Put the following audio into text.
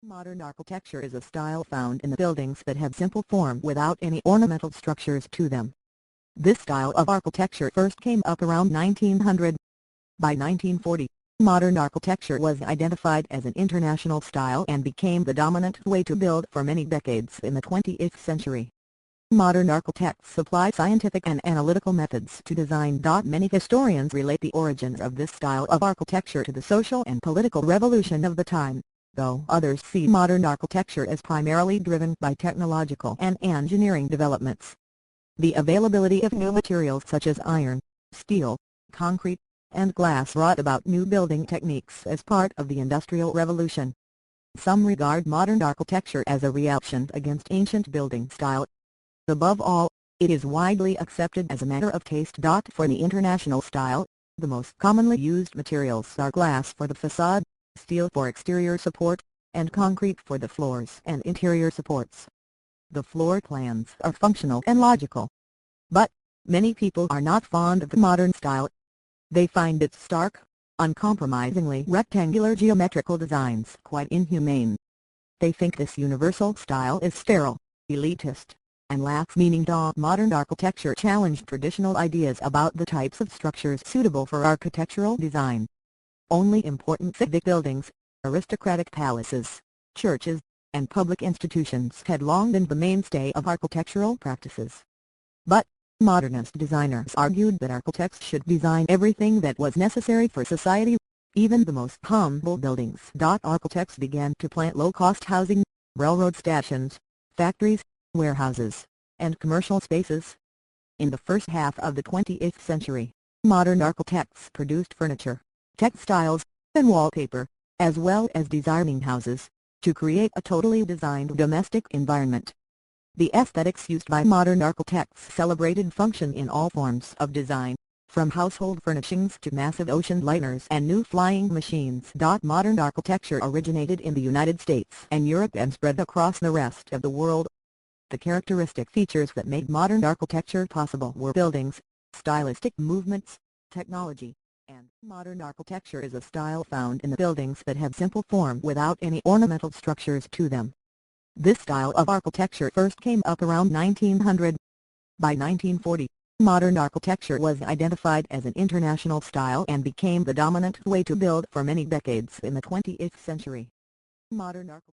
Modern architecture is a style found in the buildings that have simple form without any ornamental structures to them. This style of architecture first came up around 1900. By 1940, modern architecture was identified as an international style and became the dominant way to build for many decades in the 20th century. Modern architects apply scientific and analytical methods to design. Many historians relate the origins of this style of architecture to the social and political revolution of the time, though others see modern architecture as primarily driven by technological and engineering developments. The availability of new materials such as iron, steel, concrete, and glass brought about new building techniques as part of the Industrial Revolution. Some regard modern architecture as a reaction against ancient building style. Above all, it is widely accepted as a matter of taste. For the international style, the most commonly used materials are glass for the facade, steel for exterior support, and concrete for the floors and interior supports. The floor plans are functional and logical. But, many people are not fond of the modern style. They find its stark, uncompromisingly rectangular geometrical designs quite inhumane. They think this universal style is sterile, elitist, and lacks meaning. Modern architecture challenged traditional ideas about the types of structures suitable for architectural design. Only important civic buildings, aristocratic palaces, churches, and public institutions had long been the mainstay of architectural practices. But, modernist designers argued that architects should design everything that was necessary for society, even the most humble buildings. Architects began to plant low-cost housing, railroad stations, factories, warehouses, and commercial spaces. In the first half of the 20th century, modern architects produced furniture, textiles, and wallpaper, as well as designing houses, to create a totally designed domestic environment. The aesthetics used by modern architects celebrated function in all forms of design, from household furnishings to massive ocean liners and new flying machines. Modern architecture originated in the United States and Europe and spread across the rest of the world. The characteristic features that made modern architecture possible were buildings, stylistic movements, technology, and modern architecture is a style found in the buildings that have simple form without any ornamental structures to them. This style of architecture first came up around 1900. By 1940, modern architecture was identified as an international style and became the dominant way to build for many decades in the 20th century. Modern architecture